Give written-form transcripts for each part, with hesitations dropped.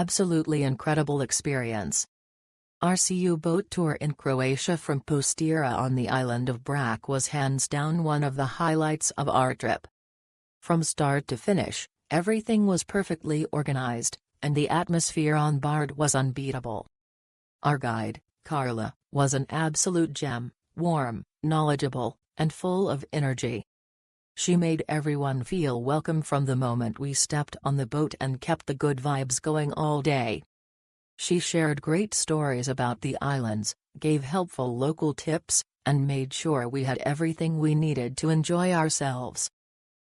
absolutely incredible experience. Our CU boat tour in Croatia from Postira on the island of Brac was hands down one of the highlights of our trip. From start to finish, everything was perfectly organized, and the atmosphere on board was unbeatable. Our guide, Carla, was an absolute gem, warm, knowledgeable, and full of energy. She made everyone feel welcome from the moment we stepped on the boat and kept the good vibes going all day. She shared great stories about the islands, gave helpful local tips, and made sure we had everything we needed to enjoy ourselves.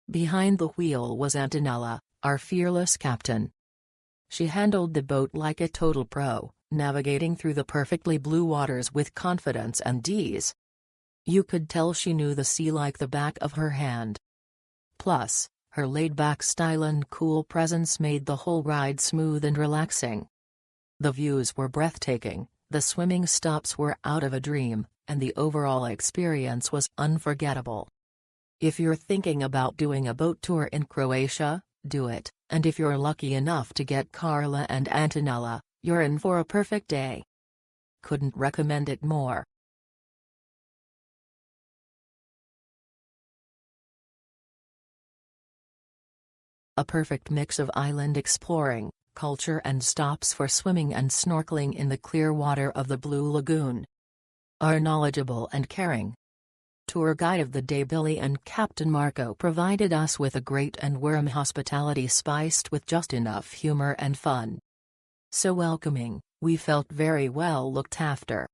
Behind the wheel was Antonella, our fearless captain. She handled the boat like a total pro, navigating through the perfectly blue waters with confidence and ease. You could tell she knew the sea like the back of her hand. Plus, her laid-back style and cool presence made the whole ride smooth and relaxing. The views were breathtaking, the swimming stops were out of a dream, and the overall experience was unforgettable. If you're thinking about doing a boat tour in Croatia, do it, and if you're lucky enough to get Carla and Antonella, you're in for a perfect day. Couldn't recommend it more. A perfect mix of island exploring, culture and stops for swimming and snorkeling in the clear water of the Blue Lagoon. Our knowledgeable and caring tour guide of the day Billy and Captain Marco provided us with a great and warm hospitality spiced with just enough humor and fun. So welcoming, we felt very well looked after.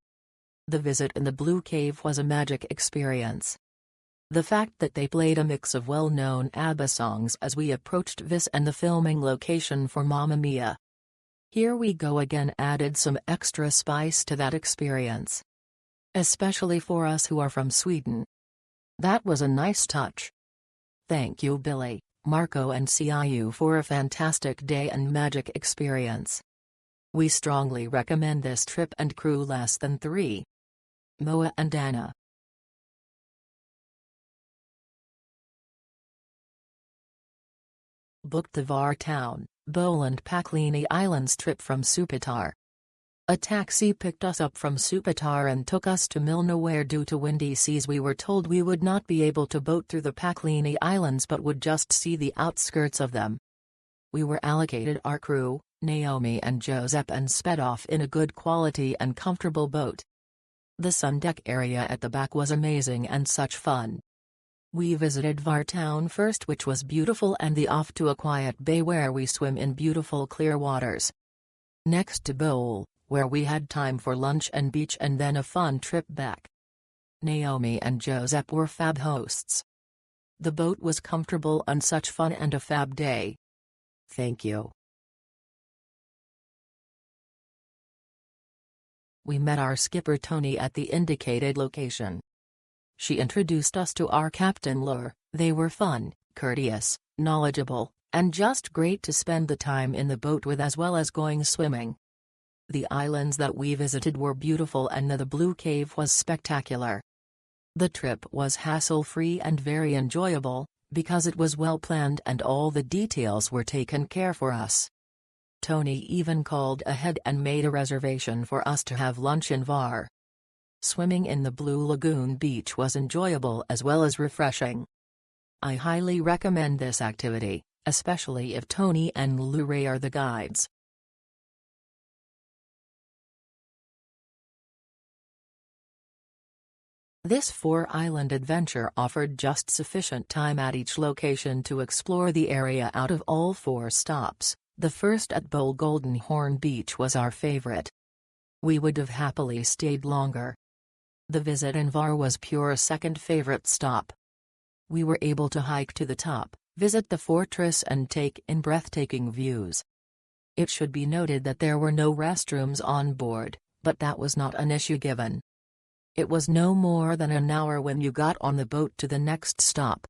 The visit in the Blue Cave was a magic experience. The fact that they played a mix of well-known ABBA songs as we approached Vis and the filming location for Mamma Mia! Here We Go Again added some extra spice to that experience. Especially for us who are from Sweden. That was a nice touch. Thank you Billy, Marco and CIU for a fantastic day and magic experience. We strongly recommend this trip and crew less than 3. Moa and Anna. Booked the Hvar town, Boland Paklini Islands trip from Supetar. A taxi picked us up from Supetar and took us to Milna where due to windy seas we were told we would not be able to boat through the Paklini Islands but would just see the outskirts of them. We were allocated our crew, Naomi and Josep, and sped off in a good quality and comfortable boat. The sun deck area at the back was amazing and such fun. We visited Hvar town first, which was beautiful, and the off to a quiet bay where we swim in beautiful clear waters. Next to Bol, where we had time for lunch and beach and then a fun trip back. Naomi and Josep were fab hosts. The boat was comfortable and such fun and a fab day. Thank you. We met our skipper Tony at the indicated location. She introduced us to our captain Lur. They were fun, courteous, knowledgeable, and just great to spend the time in the boat with as well as going swimming. The islands that we visited were beautiful and the Blue Cave was spectacular. The trip was hassle-free and very enjoyable, because it was well planned and all the details were taken care for us. Tony even called ahead and made a reservation for us to have lunch in Hvar. Swimming in the Blue Lagoon beach was enjoyable as well as refreshing. I highly recommend this activity, especially if Tony and Lure are the guides. This 4-island adventure offered just sufficient time at each location to explore the area. Out of all 4 stops, the first at Bol Golden Horn Beach was our favorite. We would have happily stayed longer. The visit in Hvar was pure second favorite stop. We were able to hike to the top, visit the fortress and take in breathtaking views. It should be noted that there were no restrooms on board, but that was not an issue given. It was no more than an hour when you got on the boat to the next stop,